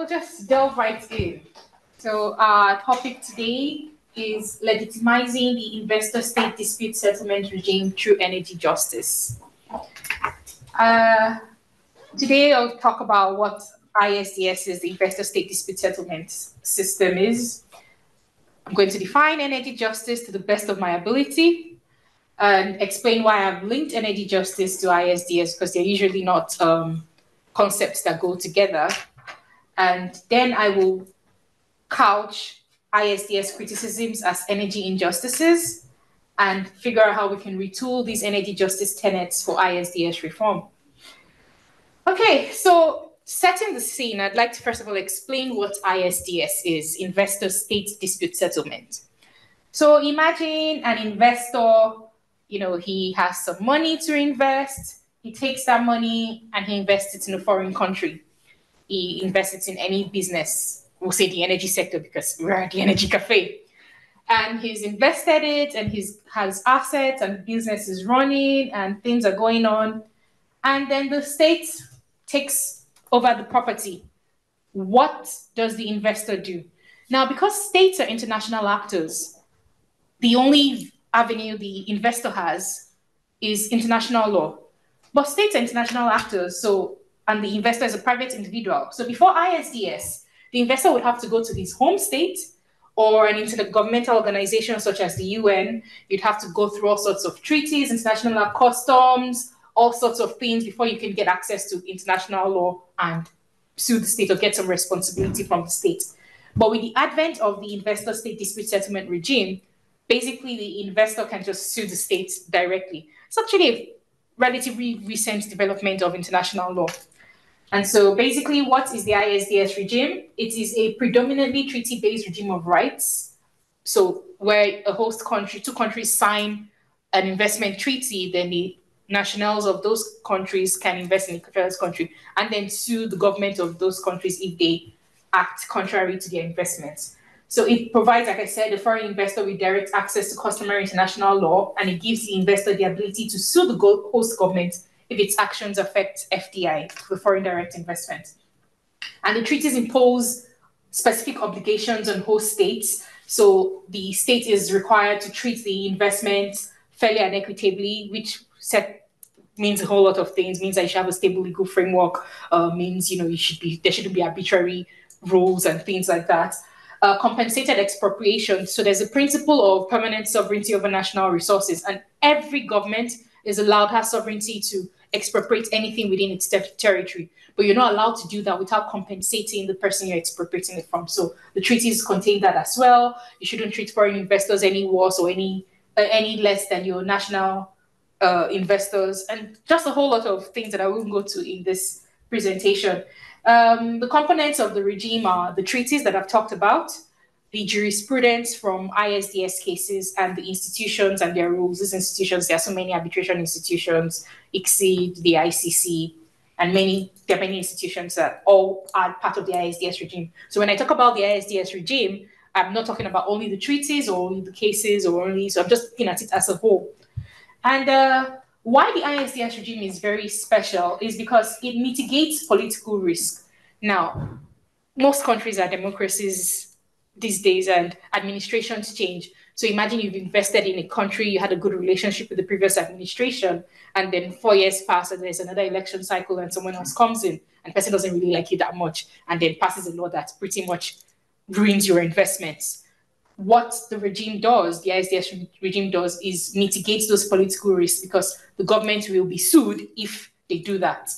will just delve right in. So our topic today is legitimizing the investor-state dispute settlement regime through energy justice. Today I'll talk about what ISDS is, the investor-state dispute settlement system is. I'm going to define energy justice to the best of my ability and explain why I've linked energy justice to ISDS, because they're usually not concepts that go together. And then I will couch ISDS criticisms as energy injustices and figure out how we can retool these energy justice tenets for ISDS reform. Okay, so setting the scene, I'd like to first of all explain what ISDS is, investor-state dispute settlement. So imagine an investor, he has some money to invest, he takes that money and he invests it in a foreign country. He invests it in any business, we'll say the energy sector because we're at the energy cafe. And he's invested it and he has assets and business is running and things are going on. And then the state takes over the property. What does the investor do? Now, because states are international actors, the only avenue the investor has is international law. But states are international actors, and the investor is a private individual. So before ISDS, the investor would have to go to his home state or an intergovernmental organization such as the UN. You'd have to go through all sorts of treaties, international law, customs, all sorts of things before you can get access to international law and sue the state or get some responsibility from the state. But with the advent of the investor-state dispute settlement regime, basically the investor can just sue the state directly. It's actually a relatively recent development of international law. And so basically, what is the ISDS regime? It is a predominantly treaty-based regime of rights. So where a host country, two countries sign an investment treaty, then the nationals of those countries can invest in the first country and then sue the government of those countries if they act contrary to their investments. So it provides, like I said, the foreign investor with direct access to customary international law, and it gives the investor the ability to sue the host government if its actions affect FDI, the foreign direct investment. And the treaties impose specific obligations on host states. So the state is required to treat the investment fairly and equitably, which means a whole lot of things. Means that you should have a stable legal framework. Means there shouldn't be arbitrary rules and things like that. Compensated expropriation. So there's a principle of permanent sovereignty over national resources, and every government is allowed has sovereignty to expropriate anything within its territory, but you're not allowed to do that without compensating the person you're expropriating it from. So the treaties contain that as well. You shouldn't treat foreign investors any worse or any less than your national investors, and just a whole lot of things that I won't go to in this presentation. The components of the regime are the treaties that I've talked about, the jurisprudence from ISDS cases, and the institutions and their rules. These institutions, there are so many arbitration institutions, ICSID, the ICC, and there are many institutions that all are part of the ISDS regime. So when I talk about the ISDS regime, I'm not talking about only the treaties or only the cases so I'm just looking at it as a whole. And why the ISDS regime is very special is because it mitigates political risk. Now, most countries are democracies these days and administrations change. So imagine you've invested in a country, you had a good relationship with the previous administration, and then 4 years pass and there's another election cycle and someone else comes in and the person doesn't really like you that much and then passes a law that pretty much ruins your investments. What the regime does, the ISDS regime does, is mitigates those political risks because the government will be sued if they do that.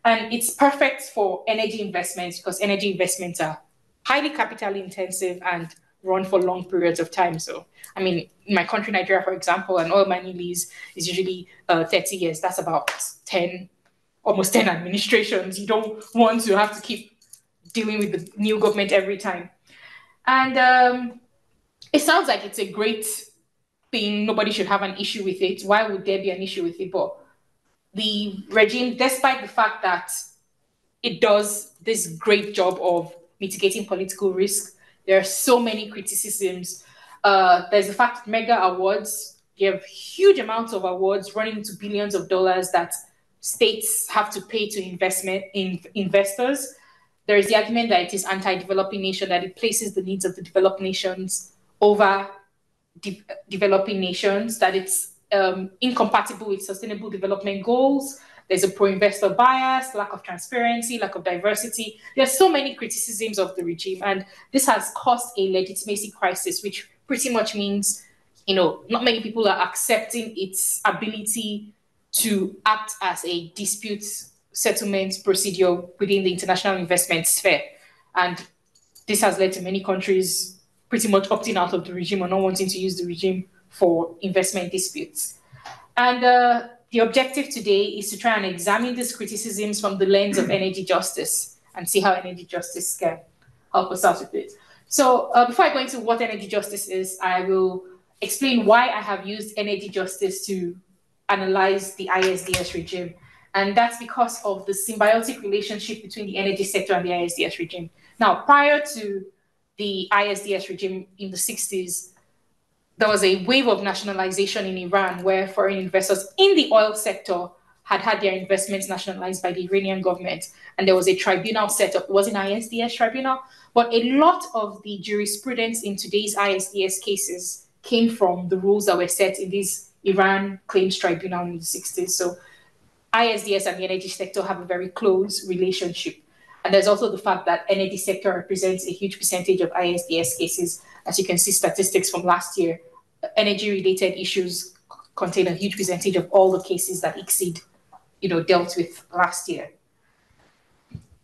And it's perfect for energy investments because energy investments are highly capital intensive and run for long periods of time. So, in my country, Nigeria, for example, an oil mining lease is usually 30 years. That's about almost 10 administrations. You don't want to have to keep dealing with the new government every time. And it sounds like it's a great thing. Nobody should have an issue with it. Why would there be an issue with it? But the regime, despite the fact that it does this great job of mitigating political risk, there are so many criticisms. There's the fact that mega awards, you have huge amounts of awards running into billions of dollars that states have to pay to investors. there is the argument that it is anti-developing nation, that it places the needs of the developed nations over developing nations, that it's incompatible with sustainable development goals. There's a pro-investor bias, lack of transparency, lack of diversity. There's so many criticisms of the regime, and this has caused a legitimacy crisis, which pretty much means, not many people are accepting its ability to act as a dispute settlement procedure within the international investment sphere. And this has led to many countries pretty much opting out of the regime or not wanting to use the regime for investment disputes. And the objective today is to try and examine these criticisms from the lens of energy justice and see how energy justice can help us out with it. So before I go into what energy justice is, I will explain why I have used energy justice to analyze the ISDS regime. And that's because of the symbiotic relationship between the energy sector and the ISDS regime. Now, prior to the ISDS regime in the 60s, there was a wave of nationalization in Iran where foreign investors in the oil sector had their investments nationalized by the Iranian government. And there was a tribunal set up. It was an ISDS tribunal, but a lot of the jurisprudence in today's ISDS cases came from the rules that were set in this Iran claims tribunal in the 60s. So ISDS and the energy sector have a very close relationship. And there's also the fact that energy sector represents a huge percentage of ISDS cases. As you can see, statistics from last year, energy-related issues contain a huge percentage of all the cases that ICSID, dealt with last year.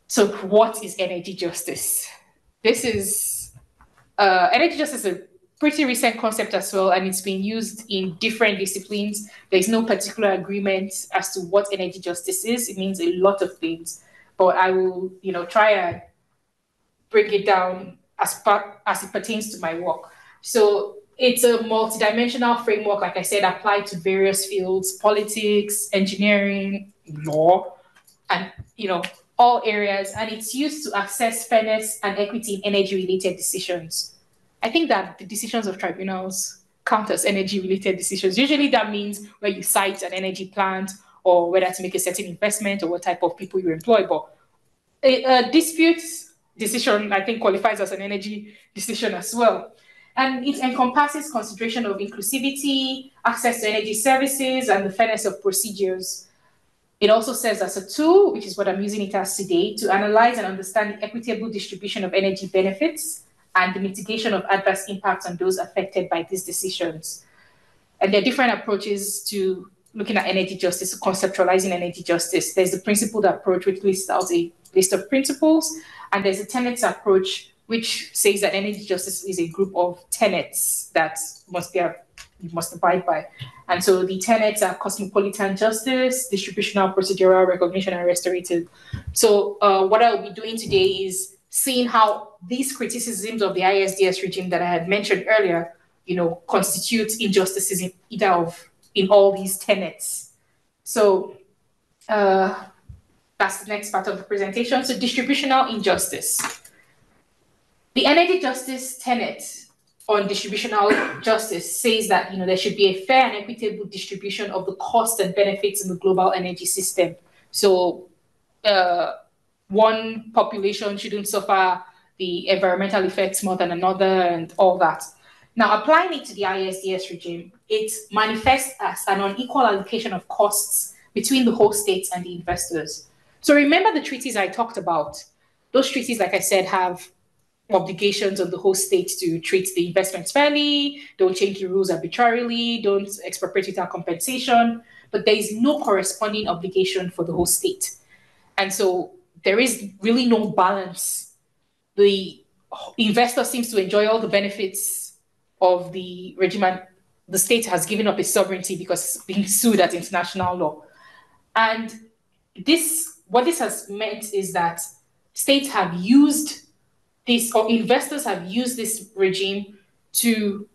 So what is energy justice? This is, energy justice is a pretty recent concept as well, and it's been used in different disciplines. There's no particular agreement as to what energy justice is. It means a lot of things, but I will, try and break it down as it pertains to my work. So it's a multidimensional framework, like I said, applied to various fields: politics, engineering, law, and all areas. And it's used to assess fairness and equity in energy-related decisions. I think that the decisions of tribunals count as energy-related decisions. Usually that means where you cite an energy plant or whether to make a certain investment or what type of people you employ. But a dispute decision, I think, qualifies as an energy decision as well. And it encompasses consideration of inclusivity, access to energy services, and the fairness of procedures. It also serves as a tool, which is what I'm using it as today, to analyze and understand the equitable distribution of energy benefits and the mitigation of adverse impacts on those affected by these decisions. And there are different approaches to looking at energy justice, conceptualizing energy justice. There's the principled approach, which lists out a list of principles, and there's a tenets approach, which says that energy justice is a group of tenets that you must abide by. And so the tenets are cosmopolitan justice, distributional, procedural, recognition, and restorative. So what I'll be doing today is seeing how these criticisms of the ISDS regime that I had mentioned earlier, constitute injustices in all these tenets. So that's the next part of the presentation. So distributional injustice. The energy justice tenet on distributional justice says that there should be a fair and equitable distribution of the costs and benefits in the global energy system. So one population shouldn't suffer the environmental effects more than another and all that. Now, applying it to the ISDS regime, it manifests as an unequal allocation of costs between the host states and the investors. So remember the treaties I talked about. Those treaties, like I said, have obligations on the host states to treat the investments fairly, don't change the rules arbitrarily, don't expropriate without compensation, but there is no corresponding obligation for the host state. And so there is really no balance. The investor seems to enjoy all the benefits of the regime, and the state has given up its sovereignty because it's being sued at international law. And what this has meant is that states have used this, or investors have used this regime to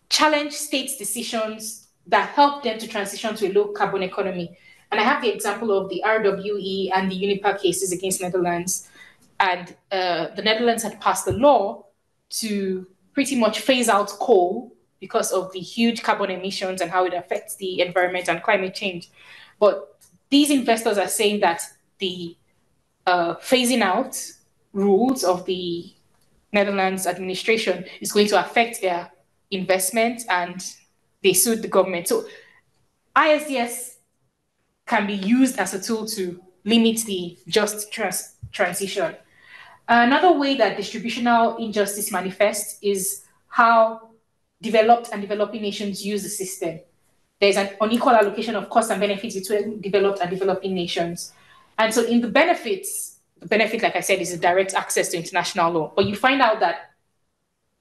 challenge states' decisions that help them to transition to a low carbon economy. And I have the example of the RWE and the Unipa cases against Netherlands. And the Netherlands had passed a law to pretty much phase out coal because of the huge carbon emissions and how it affects the environment and climate change. But these investors are saying that the phasing out rules of the Netherlands administration is going to affect their investment, and they sued the government. So ISDS can be used as a tool to limit the just transition. Another way that distributional injustice manifests is how developed and developing nations use the system. There's an unequal allocation of costs and benefits between developed and developing nations. And so in the benefits, the benefit, like I said, is a direct access to international law. But you find out that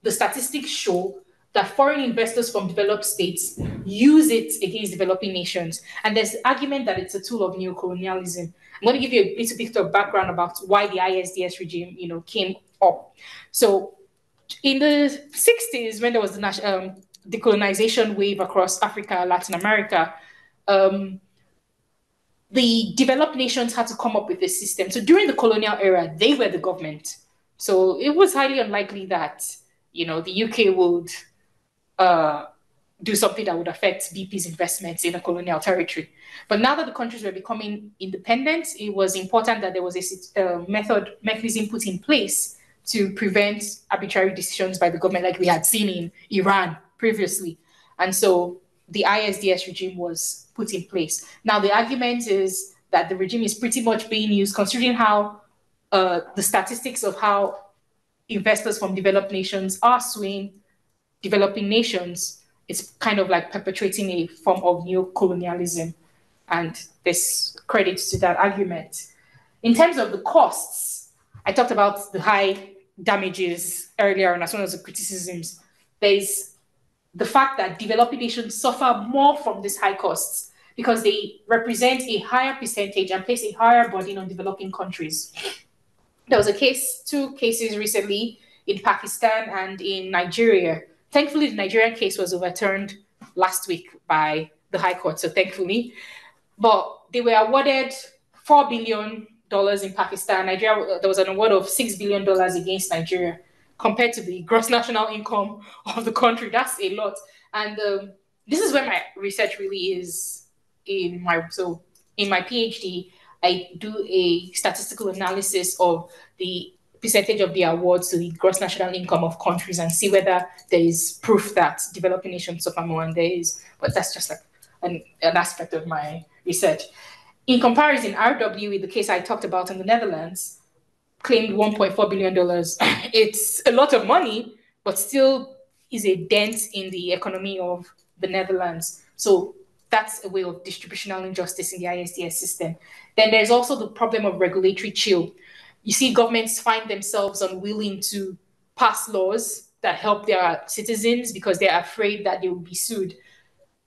the statistics show that foreign investors from developed states use it against developing nations. And there's the argument that it's a tool of neocolonialism. I'm going to give you a little bit of background about why the ISDS regime, came up. So in the 60s, when there was the decolonization wave across Africa, Latin America, the developed nations had to come up with a system. So during the colonial era, they were the government. So it was highly unlikely that, the UK would do something that would affect BP's investments in a colonial territory. But now that the countries were becoming independent, it was important that there was a mechanism put in place to prevent arbitrary decisions by the government, like we had seen in Iran previously. And so the ISDS regime was put in place. Now, the argument is that the regime is pretty much being used, considering how the statistics of how investors from developed nations are suing developing nations. It's kind of like perpetuating a form of neocolonialism. And there's credit to that argument. In terms of the costs, I talked about the high damages earlier, and as well as the criticisms. There's the fact that developing nations suffer more from these high costs because they represent a higher percentage and place a higher burden on developing countries. There was two cases recently in Pakistan and in Nigeria. Thankfully, the Nigerian case was overturned last week by the High Court, so thankfully. But they were awarded $4 billion in Pakistan. Nigeria, there was an award of $6 billion against Nigeria. Compared to the gross national income of the country, that's a lot. And this is where my research really is in my PhD, I do a statistical analysis of the percentage of the awards to the gross national income of countries and see whether there is proof that developing nations suffer more, and there is. But that's just like an aspect of my research. In comparison, RW, the case I talked about in the Netherlands, claimed $1.4 billion. It's a lot of money, but still is a dent in the economy of the Netherlands. So that's a way of distributional injustice in the ISDS system. Then there's also the problem of regulatory chill. You see governments find themselves unwilling to pass laws that help their citizens because they're afraid that they will be sued.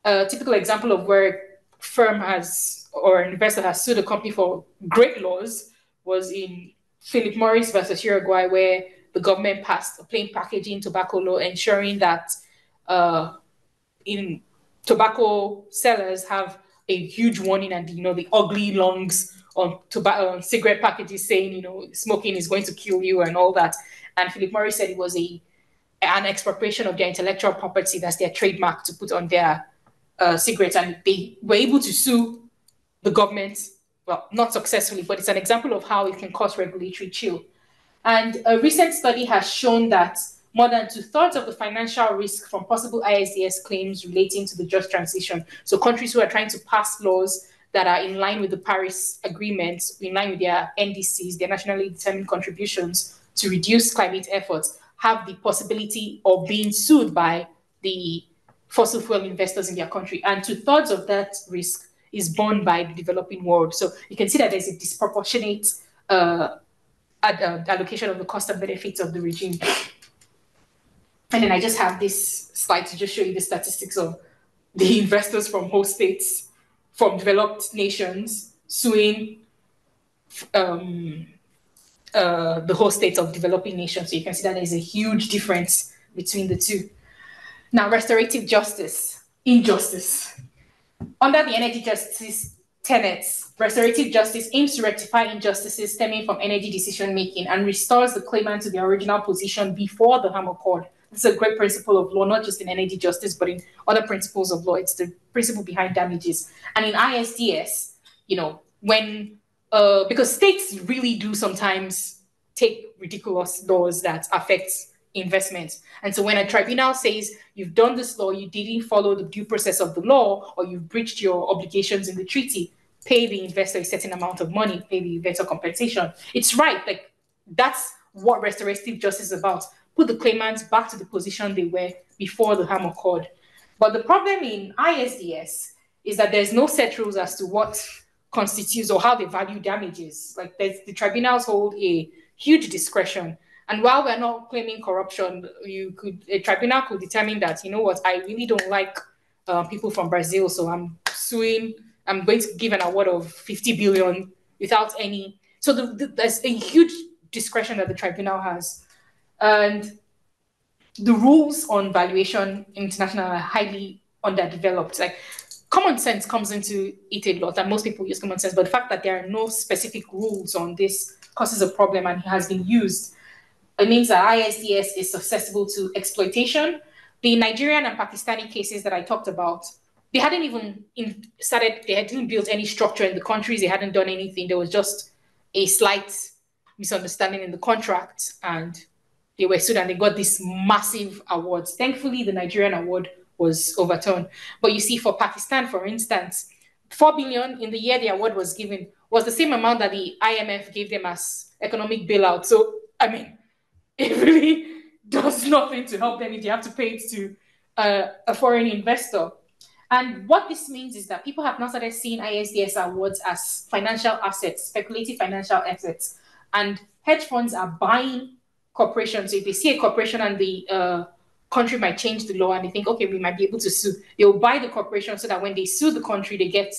A typical example of where firm has or an investor has sued a company for great laws was in Philip Morris versus Uruguay, where the government passed a plain packaging tobacco law ensuring that in tobacco sellers have a huge warning and the ugly lungs on tobacco cigarette packages saying smoking is going to kill you and all that. And Philip Morris said it was an expropriation of their intellectual property, that's their trademark, to put on their cigarettes, and they were able to sue the government. Well, not successfully, but it's an example of how it can cause regulatory chill. And a recent study has shown that more than 2/3 of the financial risk from possible ISDS claims relating to the just transition, so countries who are trying to pass laws that are in line with the Paris Agreement, in line with their NDCs, their nationally determined contributions to reduce climate efforts, have the possibility of being sued by the fossil fuel investors in their country. And 2/3 of that risk is borne by the developing world. So you can see that there's a disproportionate allocation of the cost and benefits of the regime. And then I just have this slide to just show you the statistics of the investors from host states, from developed nations, suing the host states of developing nations. So you can see that there's a huge difference between the two. Now, restorative justice, injustice. Under the energy justice tenets, restorative justice aims to rectify injustices stemming from energy decision-making and restores the claimant to their original position before the harm occurred. This is a great principle of law, not just in energy justice, but in other principles of law. It's the principle behind damages. And in ISDS, when because states really do sometimes take ridiculous laws that affect investments. And so when a tribunal says you've done this law, you didn't follow the due process of the law, or you've breached your obligations in the treaty, pay the investor a certain amount of money, pay the investor compensation. It's right. Like, that's what restorative justice is about. Put the claimants back to the position they were before the harm occurred. But the problem in ISDS is that there's no set rules as to what constitutes or how they value damages. Like, the tribunals hold a huge discretion. And while we're not claiming corruption, a tribunal could determine that, you know what, I really don't like people from Brazil, so I'm suing. I'm going to give an award of 50 billion without any. So there's a huge discretion that the tribunal has. And the rules on valuation international are highly underdeveloped. Like, common sense comes into it a lot, and most people use common sense, but the fact that there are no specific rules on this causes a problem, and it has been used. It means that ISDS is susceptible to exploitation. The Nigerian and Pakistani cases that I talked about, they hadn't even they hadn't built any structure in the countries, they hadn't done anything. There was just a slight misunderstanding in the contract, and they were sued and they got these massive awards. Thankfully, the Nigerian award was overturned. But you see, for Pakistan, for instance, 4 billion in the year the award was given was the same amount that the IMF gave them as economic bailout. So, I mean, it really does nothing to help them if they have to pay it to a foreign investor. And what this means is that people have now started seeing ISDS awards as financial assets, speculative financial assets. And hedge funds are buying corporations. So if they see a corporation and the country might change the law and they think, okay, we might be able to sue, they'll buy the corporation so that when they sue the country, they get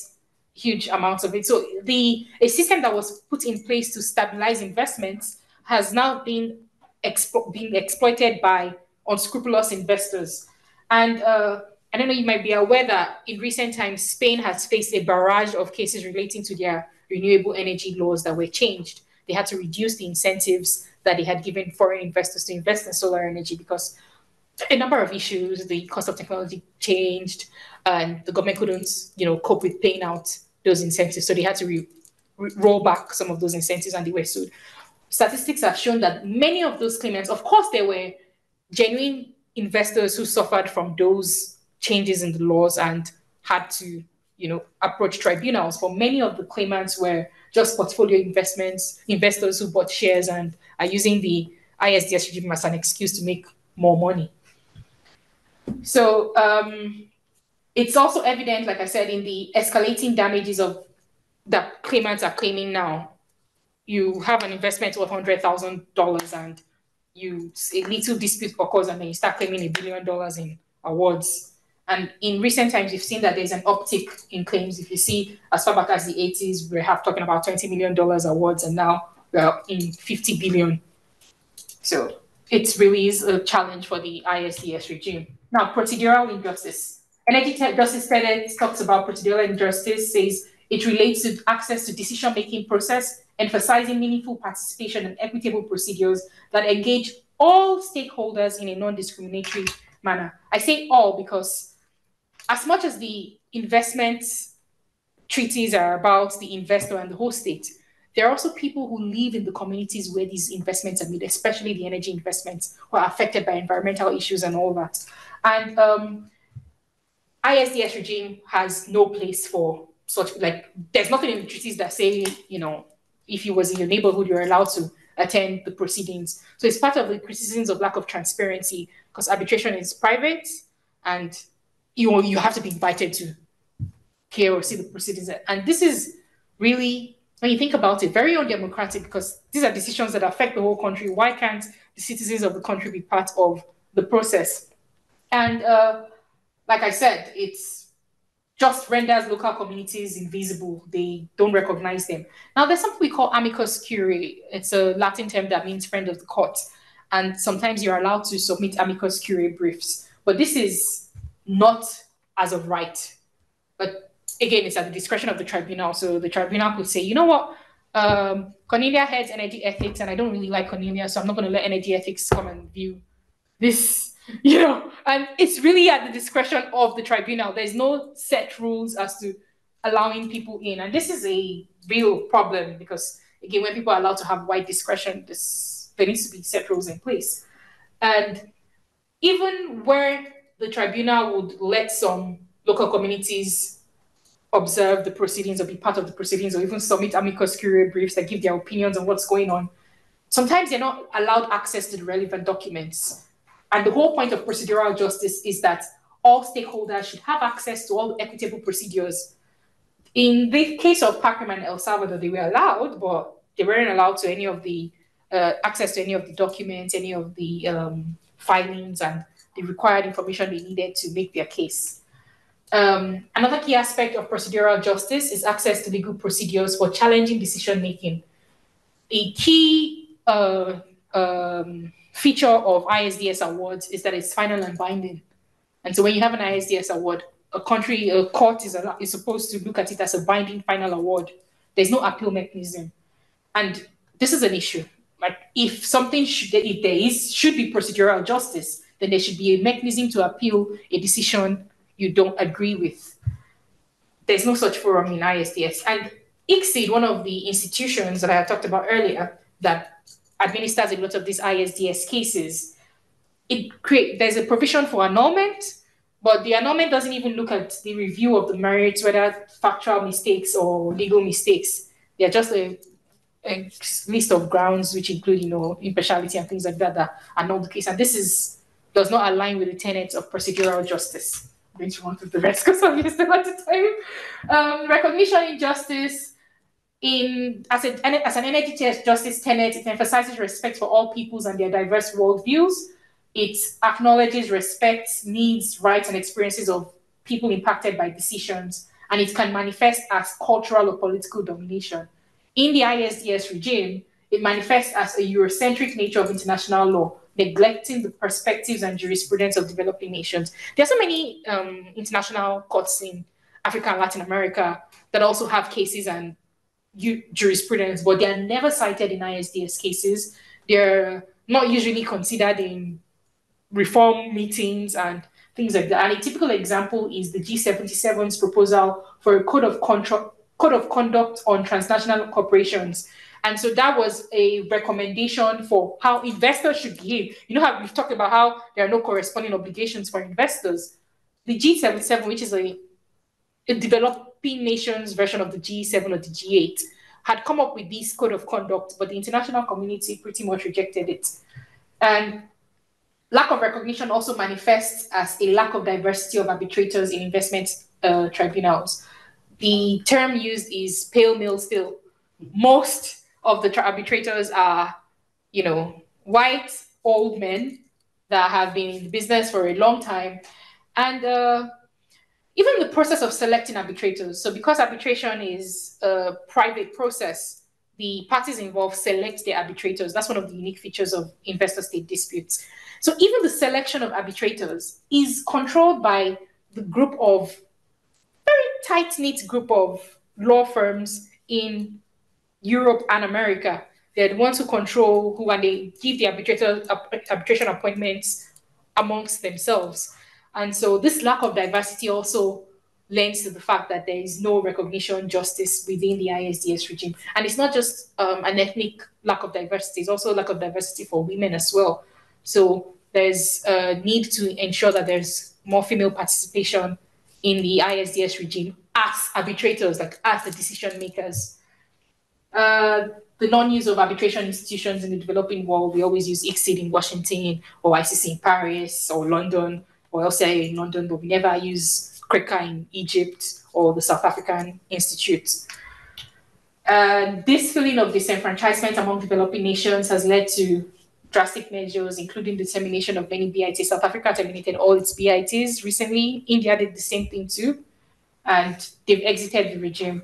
huge amounts of it. So a system that was put in place to stabilize investments has now been exploited by unscrupulous investors. And I don't know, you might be aware that in recent times, Spain has faced a barrage of cases relating to their renewable energy laws that were changed. They had to reduce the incentives that they had given foreign investors to invest in solar energy because a number of issues, the cost of technology changed, and the government couldn't, cope with paying out those incentives. So they had to roll back some of those incentives, and they were sued. Statistics have shown that many of those claimants, of course, there were genuine investors who suffered from those changes in the laws and had to, approach tribunals. But many of the claimants were just portfolio investors who bought shares and are using the ISDS regime as an excuse to make more money. So it's also evident, like I said, in the escalating damages that claimants are claiming now. You have an investment worth $100,000 and a little dispute occurs and then you start claiming $1 billion in awards. And in recent times, you've seen that there's an uptick in claims. If you see, as far back as the 80s, we have talking about $20 million awards, and now we're in 50 billion. So it really is a challenge for the ISDS regime. Now, procedural injustice. Energy Justice Credit talks about procedural injustice, says it relates to access to decision-making process, emphasizing meaningful participation and equitable procedures that engage all stakeholders in a non-discriminatory manner. I say all because as much as the investment treaties are about the investor and the whole state, there are also people who live in the communities where these investments are made, especially the energy investments, who are affected by environmental issues and all that. And ISDS regime has no place for such, there's nothing in the treaties that say, if you was in your neighborhood, you're allowed to attend the proceedings. So it's part of the criticisms of lack of transparency because arbitration is private and you have to be invited to hear or see the proceedings. And this is really, when you think about it, very undemocratic because these are decisions that affect the whole country. Why can't the citizens of the country be part of the process? And like I said, it's just renders local communities invisible. They don't recognize them. Now, there's something we call amicus curiae. It's a Latin term that means friend of the court. And sometimes you're allowed to submit amicus curiae briefs. But this is not as of right. But again, it's at the discretion of the tribunal. So the tribunal could say, you know what, Cornelia heads energy ethics, and I don't really like Cornelia, so I'm not going to let energy ethics come and view this, and it's really at the discretion of the tribunal. There's no set rules as to allowing people in. And this is a real problem because, again, when people are allowed to have wide discretion, this there needs to be set rules in place. And even where the tribunal would let some local communities observe the proceedings or be part of the proceedings or even submit amicus curiae briefs that give their opinions on what's going on, sometimes they're not allowed access to the relevant documents. And the whole point of procedural justice is that all stakeholders should have access to all the equitable procedures. In the case of Pakistan and El Salvador, they were allowed, but they weren't allowed to any of the access to any of the documents, any of the filings, and the required information they needed to make their case. Another key aspect of procedural justice is access to legal procedures for challenging decision-making. The key feature of ISDS awards is that it's final and binding. And so when you have an ISDS award, a court is supposed to look at it as a binding final award. There's no appeal mechanism. And this is an issue. Like if something should be procedural justice, then there should be a mechanism to appeal a decision you don't agree with. There's no such forum in ISDS. And ICSID, one of the institutions that I talked about earlier that administers a lot of these ISDS cases, there's a provision for annulment, but the annulment doesn't even look at the review of the merits, whether factual mistakes or legal mistakes. They're just a list of grounds which include, impartiality and things like that annul the case. And this does not align with the tenets of procedural justice. I'm going to run through the rest because I'm still at the time. Recognition in justice. As an energy justice tenet, it emphasizes respect for all peoples and their diverse worldviews. It acknowledges, respects, needs, rights, and experiences of people impacted by decisions, and it can manifest as cultural or political domination. In the ISDS regime, it manifests as a Eurocentric nature of international law, neglecting the perspectives and jurisprudence of developing nations. There are so many international courts in Africa and Latin America that also have cases and jurisprudence, but they are never cited in ISDS cases. They're not usually considered in reform meetings and things like that. And a typical example is the G77's proposal for a code of conduct on transnational corporations. And so that was a recommendation for how investors should behave. You know how we've talked about how there are no corresponding obligations for investors. The G77, which is a developing nations version of the G7 or the G8, had come up with this code of conduct, but the international community pretty much rejected it. And lack of recognition also manifests as a lack of diversity of arbitrators in investment tribunals. The term used is pale male still. Most of the arbitrators are, white old men that have been in business for a long time. And even the process of selecting arbitrators. So because arbitration is a private process, the parties involved select their arbitrators. That's one of the unique features of investor-state disputes. So even the selection of arbitrators is controlled by the group of, very tight-knit group of law firms in Europe and America. They're the ones who control who, and they give the arbitration appointments amongst themselves. And so this lack of diversity also lends to the fact that there is no recognition justice within the ISDS regime. And it's not just an ethnic lack of diversity, it's also a lack of diversity for women as well. So there's a need to ensure that there's more female participation in the ISDS regime as arbitrators, like as the decision makers. The non-use of arbitration institutions in the developing world, we always use ICSID in Washington or ICC in Paris or London or LCIA in London, but we never use CRECA in Egypt or the South African Institute. This feeling of disenfranchisement among developing nations has led to drastic measures, including the termination of many BITs. South Africa terminated all its BITs recently. India did the same thing too, and they've exited the regime.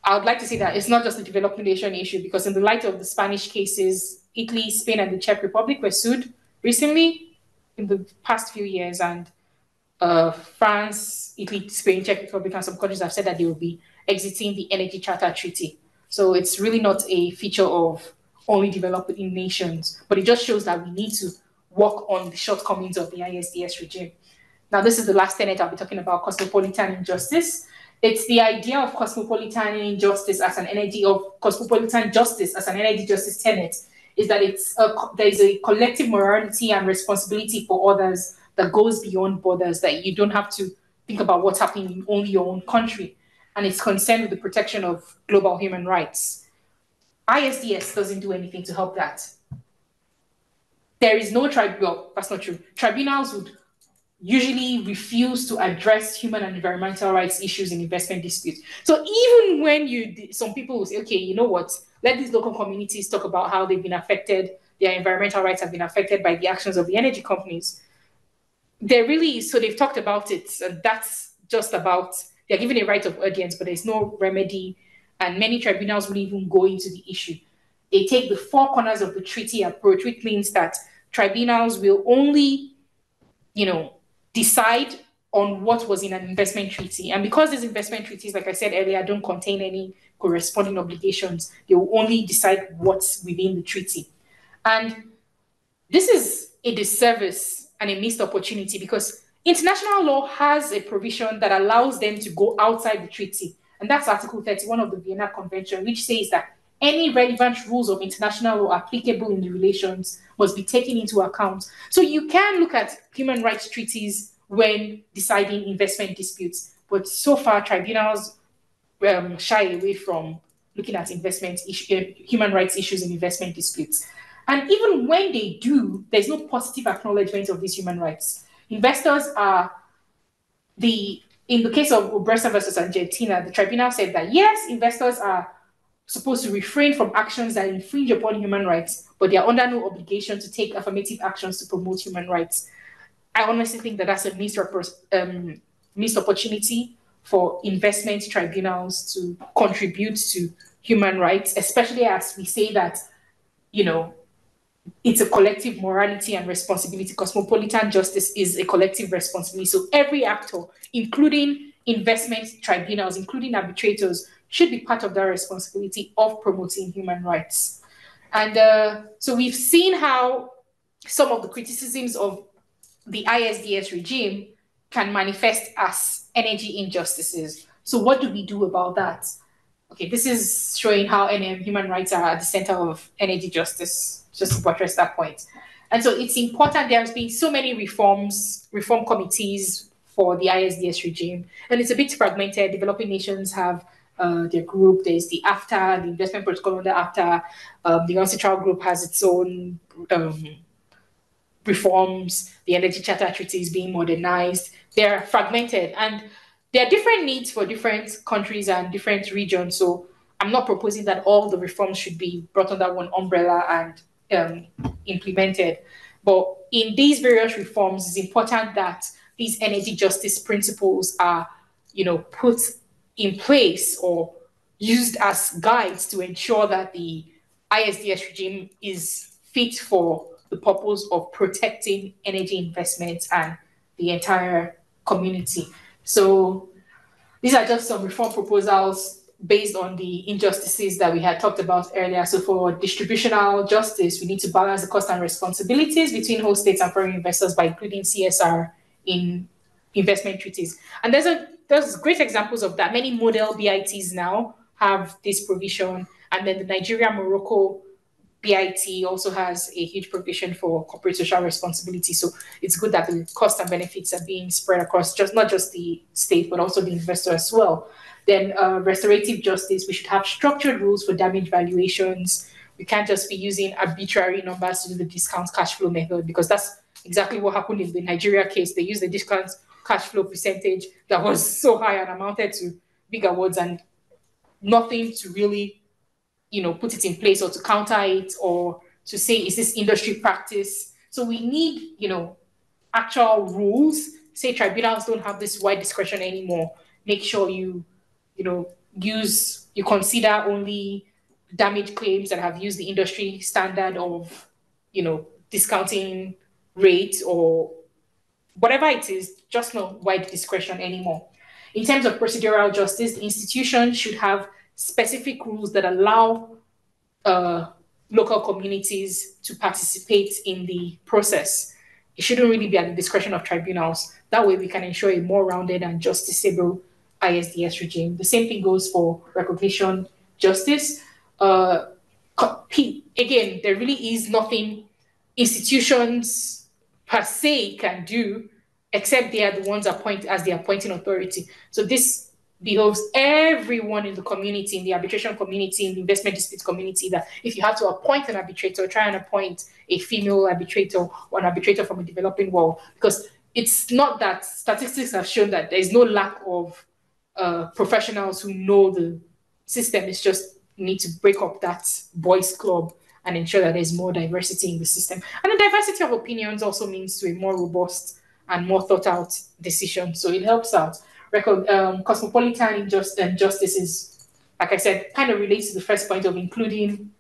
I would like to say that it's not just a developing nation issue, because in the light of the Spanish cases, Italy, Spain, and the Czech Republic were sued recently in the past few years, and France, Italy, Spain, Czech Republic, and some countries have said that they will be exiting the Energy Charter Treaty. So it's really not a feature of only developing nations, but it just shows that we need to work on the shortcomings of the ISDS regime. Now, this is the last tenet I'll be talking about, cosmopolitan injustice. It's the idea of cosmopolitan justice as an energy justice tenet is that there's a collective morality and responsibility for others that goes beyond borders, that you don't have to think about what's happening in only your own country. And it's concerned with the protection of global human rights. ISDS doesn't do anything to help that. There is no tribunal. Well, that's not true. Tribunals would usually refuse to address human and environmental rights issues in investment disputes. So even when some people will say, okay, you know what, let these local communities talk about how they've been affected, their environmental rights have been affected by the actions of the energy companies. So they've talked about it, and that's just about, they're given a right of audience, but there's no remedy, and many tribunals won't even go into the issue. They take the four corners of the treaty approach, which means that tribunals will only, decide on what was in an investment treaty. And because these investment treaties, like I said earlier, don't contain any corresponding obligations, they will only decide what's within the treaty. And this is a disservice and a missed opportunity, because international law has a provision that allows them to go outside the treaty. And that's Article 31 of the Vienna Convention, which says that any relevant rules of international law applicable in the relations must be taken into account. So you can look at human rights treaties when deciding investment disputes, but so far tribunals shy away from looking at human rights issues in investment disputes. And even when they do, there's no positive acknowledgement of these human rights. Investors are in the case of Obresa versus Argentina, the tribunal said that yes, investors are supposed to refrain from actions that infringe upon human rights, but they are under no obligation to take affirmative actions to promote human rights. I honestly think that that's a missed opportunity for investment tribunals to contribute to human rights, especially as we say that, it's a collective morality and responsibility. Cosmopolitan justice is a collective responsibility. So every actor, including investment tribunals, including arbitrators, should be part of that responsibility of promoting human rights. And so we've seen how some of the criticisms of the ISDS regime can manifest as energy injustices. So what do we do about that? Okay, this is showing how human rights are at the center of energy justice, just to buttress that point. And so it's important. There's been so many reform committees for the ISDS regime, and it's a bit fragmented. Developing nations have their group. There's the AFTA, the investment protocol under AFTA. The UNCITRAL group has its own reforms. The energy charter treaty is being modernized. They're fragmented, and there are different needs for different countries and different regions. So I'm not proposing that all the reforms should be brought under one umbrella and implemented. But in these various reforms, it's important that these energy justice principles are, put in place or used as guides to ensure that the ISDS regime is fit for the purpose of protecting energy investments and the entire community. So these are just some reform proposals based on the injustices that we had talked about earlier. So for distributional justice, we need to balance the cost and responsibilities between host states and foreign investors by including CSR in investment treaties. And there's great examples of that. Many model BITs now have this provision. And then the Nigeria-Morocco BIT also has a huge provision for corporate social responsibility. So it's good that the costs and benefits are being spread across not just the state, but also the investor as well. Then restorative justice, we should have structured rules for damage valuations. We can't just be using arbitrary numbers to do the discount cash flow method, because that's exactly what happened in the Nigeria case. They used the discount cash flow percentage that was so high and amounted to big awards, and nothing to really put it in place or to counter it or to say, is this industry practice? So we need, actual rules. Say tribunals don't have this wide discretion anymore. Make sure you consider only damage claims that have used the industry standard of, discounting rates or whatever it is, just no wide discretion anymore. In terms of procedural justice, the institution should have specific rules that allow local communities to participate in the process. It shouldn't really be at the discretion of tribunals. That way we can ensure a more rounded and justiciable ISDS regime. The same thing goes for recognition justice. again, there really is nothing institutions per se can do, except they are the ones as the appointing authority. So this behoves everyone in the community, in the arbitration community, in the investment dispute community, that if you have to appoint an arbitrator, try and appoint a female arbitrator or an arbitrator from a developing world, because it's not that statistics have shown that there is no lack of professionals who know the system. It's just you need to break up that boys club and ensure that there's more diversity in the system. And the diversity of opinions also means to a more robust and more thought out decision. So it helps out. Cosmopolitan justice is, like I said, kind of relates to the first point of including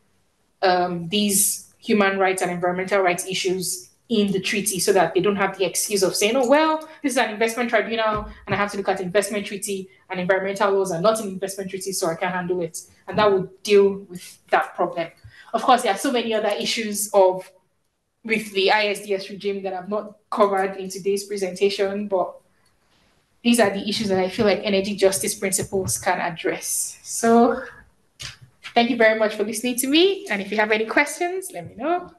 these human rights and environmental rights issues in the treaty, so that they don't have the excuse of saying, oh, well, this is an investment tribunal and I have to look at investment treaty, and environmental laws are not an investment treaty, so I can't handle it. And that would deal with that problem. Of course, there are so many other issues with the ISDS regime that I've not covered in today's presentation, but these are the issues that I feel like energy justice principles can address. So thank you very much for listening to me. And if you have any questions, let me know.